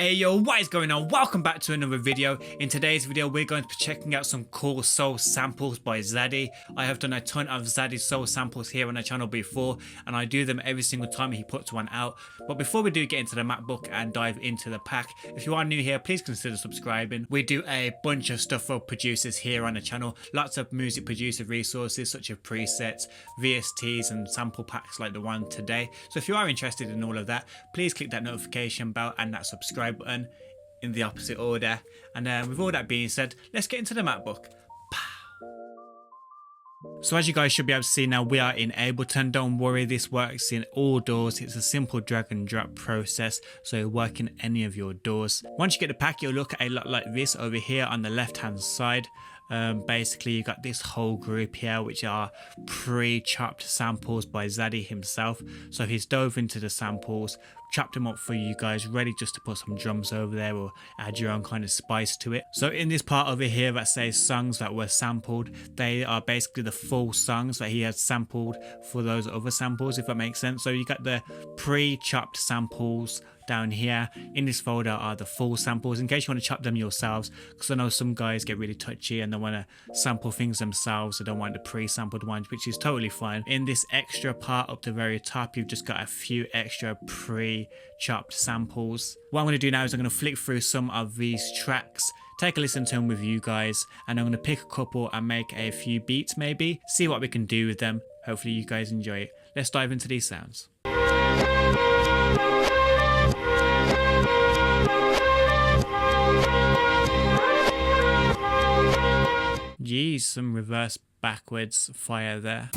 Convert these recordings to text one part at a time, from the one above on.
Hey yo, what is going on? Welcome back to another video. In today's video, we're going to be checking out some cool soul samples by Zaddy. I have done a ton of Zaddy soul samples here on the channel before, and I do them every single time he puts one out. But before we do get into the MacBook and dive into the pack, if you are new here, please consider subscribing. We do a bunch of stuff for producers here on the channel. Lots of music producer resources such as presets, VSTs and sample packs like the one today. So if you are interested in all of that, please click that notification bell and that subscribe button in the opposite order. And with all that being said, let's get into the MacBook. So as you guys should be able to see now, we are in Ableton. Don't worry, this works in all DAWs. It's a simple drag and drop process, so it'll work in any of your DAWs. Once you get the pack, you'll look a lot like this over here on the left hand side. Basically you got this whole group here which are pre-chopped samples by Zaddy himself. So he's dove into the samples, chopped them up for you guys, ready just to put some drums over there or add your own kind of spice to it. So in this part over here that says songs that were sampled, they are basically the full songs that he has sampled for those other samples, if that makes sense. So you got the pre-chopped samples down here. In this folder are the full samples in case you want to chop them yourselves, because I know some guys get really touchy and they want to sample things themselves. They don't want the pre-sampled ones, which is totally fine. In this extra part up the very top, you've just got a few extra pre-chopped samples. What I'm going to do now is I'm going to flick through some of these tracks, take a listen to them with you guys, and I'm going to pick a couple and make a few beats maybe, see what we can do with them. Hopefully you guys enjoy it. Let's dive into these sounds. Geez, some reverse backwards fire there.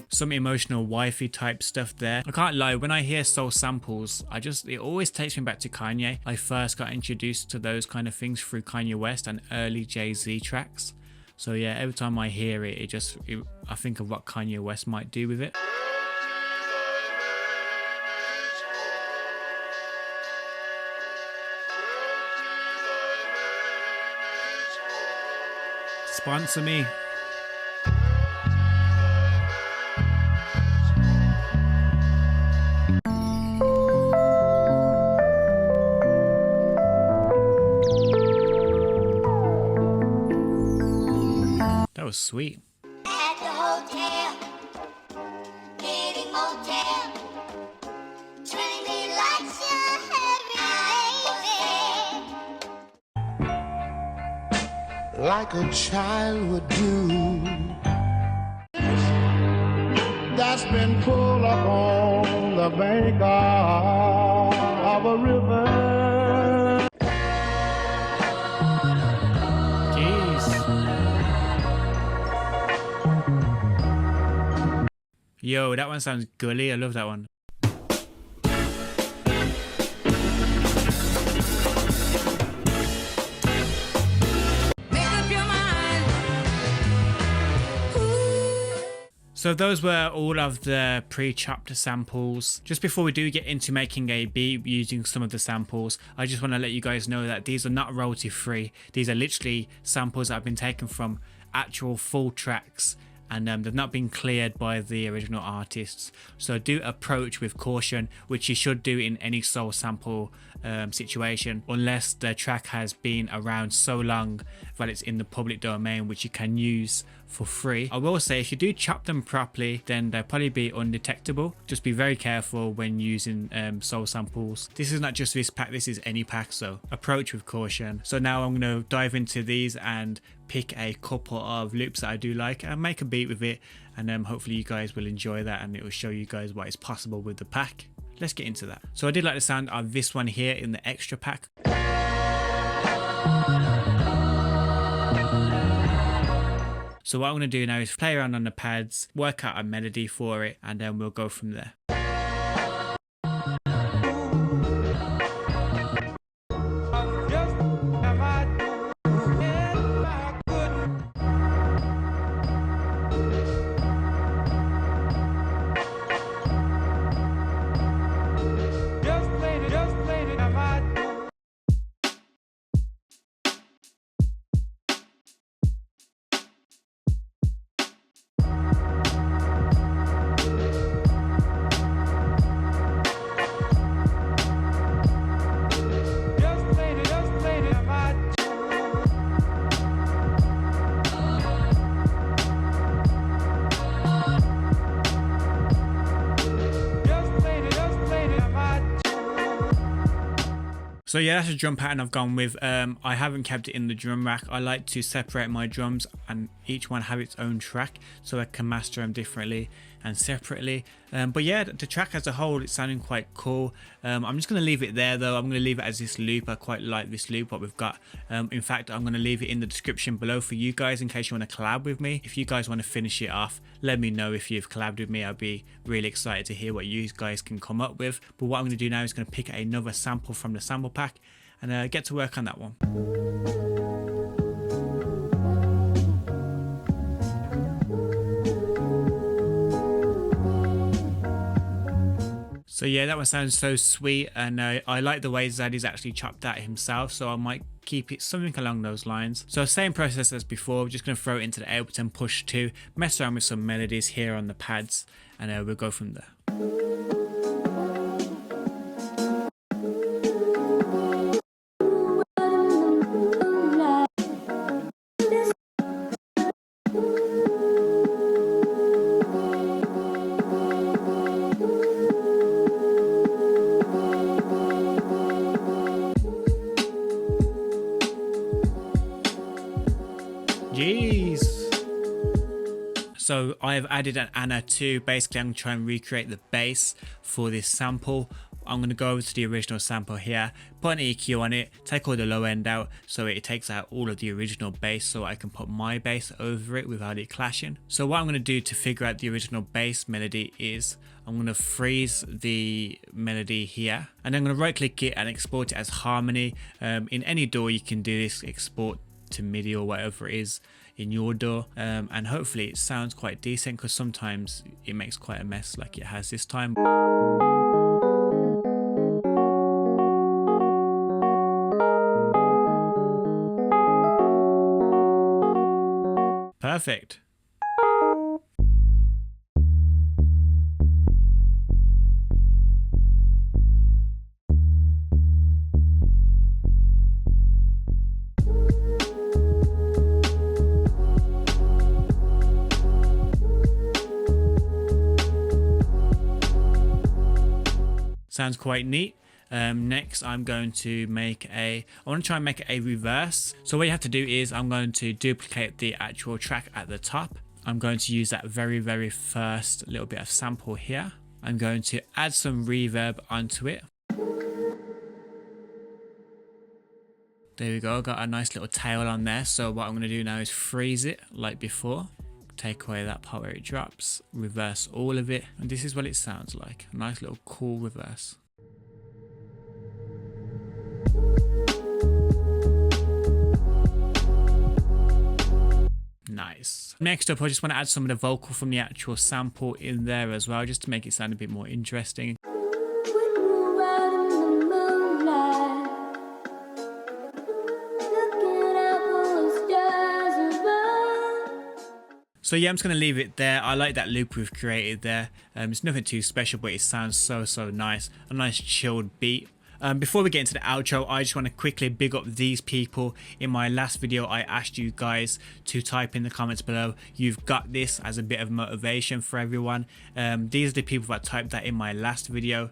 Some emotional wifey type stuff there. I can't lie, when I hear soul samples, it always takes me back to Kanye. I first got introduced to those kind of things through Kanye West and early Jay-Z tracks. So yeah, every time I hear it, I think of what Kanye West might do with it. Sponsor me. That was sweet. At the hotel, getting motel, treating me like you're heavy, like a child would do, that's been pulled up on the bank of a river. Jeez. Yo, that one sounds gully. I love that one. So those were all of the pre-chopped samples. Just before we do get into making a beat using some of the samples, I just want to let you guys know that these are not royalty free. These are literally samples that have been taken from actual full tracks, and they've not been cleared by the original artists. So do approach with caution, which you should do in any soul sample situation, unless the track has been around so long that it's in the public domain, which you can use for free. I will say, if you do chop them properly, then they'll probably be undetectable. Just be very careful when using soul samples. This is not just this pack, this is any pack, so approach with caution. So now I'm going to dive into these and pick a couple of loops that I do like and make a beat with it, and hopefully you guys will enjoy that and it will show you guys what is possible with the pack. Let's get into that. So I did like the sound of this one here in the extra pack. So what I'm going to do now is play around on the pads, work out a melody for it, and then we'll go from there. So yeah, that's a drum pattern I've gone with. I haven't kept it in the drum rack. I like to separate my drums and each one have its own track so I can master them differently and separately. But yeah, the track as a whole, it's sounding quite cool. I'm just going to leave it there though. I'm going to leave it as this loop. I quite like this loop, what we've got. In fact, I'm going to leave it in the description below for you guys in case you want to collab with me. If you guys want to finish it off, let me know if you've collabed with me. I'd be really excited to hear what you guys can come up with. But what I'm going to do now is going to pick another sample from the sample pack and get to work on that one. So yeah, that one sounds so sweet, and I like the way Zaddy's actually chopped that himself, so I might keep it something along those lines. So same process as before, we're just going to throw it into the Ableton Push 2, mess around with some melodies here on the pads, and we'll go from there. Jeez. So I have added an Anna too. Basically, I'm going to try and recreate the bass for this sample. I'm going to go over to the original sample here, put an EQ on it, take all the low end out so it takes out all of the original bass so I can put my bass over it without it clashing. So what I'm going to do to figure out the original bass melody is I'm going to freeze the melody here and I'm going to right click it and export it as harmony. In any DAW you can do this, export to MIDI or whatever it is in your DAW, and hopefully it sounds quite decent because sometimes it makes quite a mess like it has this time. Perfect. Sounds quite neat. Next I'm going to I want to try and make a reverse. So what you have to do is I'm going to duplicate the actual track at the top. I'm going to use that very first little bit of sample here. I'm going to add some reverb onto it. There we go, got a nice little tail on there. So what I'm going to do now is freeze it like before. Take away that part where it drops, reverse all of it, and this is what it sounds like. A nice little cool reverse. Nice. Next up, I just want to add some of the vocal from the actual sample in there as well, just to make it sound a bit more interesting. So yeah, I'm just going to leave it there. I like that loop we've created there. It's nothing too special, but it sounds so nice. A nice chilled beat. Before we get into the outro, I just want to quickly big up these people. In my last video, I asked you guys to type in the comments below, "You've got this," as a bit of motivation for everyone. These are the people that typed that in my last video.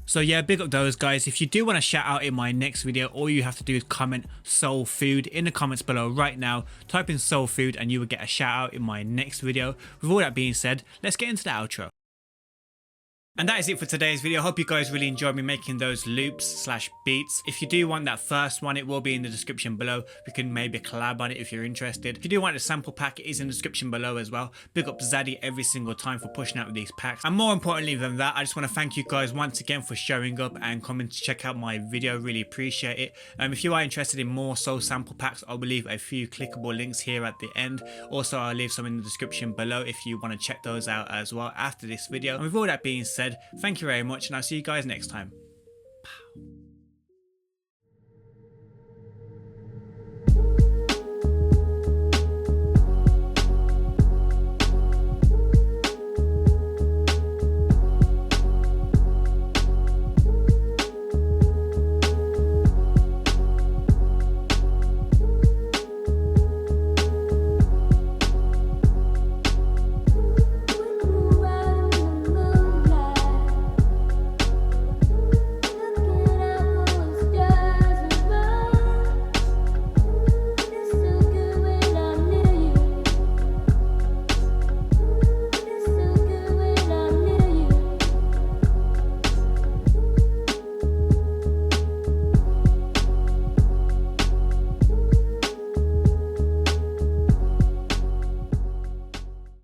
So yeah, big up those guys. If you do want to shout out in my next video, all you have to do is comment soul food in the comments below right now. Type in soul food and you will get a shout out in my next video. With all that being said, let's get into the outro. And that is it for today's video. I hope you guys really enjoyed me making those loops / beats. If you do want that first one, it will be in the description below. We can maybe collab on it if you're interested. If you do want the sample pack, it is in the description below as well. Big up Zaddy every single time for pushing out with these packs. And more importantly than that, I just want to thank you guys once again for showing up and coming to check out my video. Really appreciate it. If you are interested in more soul sample packs, I will leave a few clickable links here at the end. Also, I'll leave some in the description below if you want to check those out as well after this video. And with all that being said, thank you very much, and I'll see you guys next time.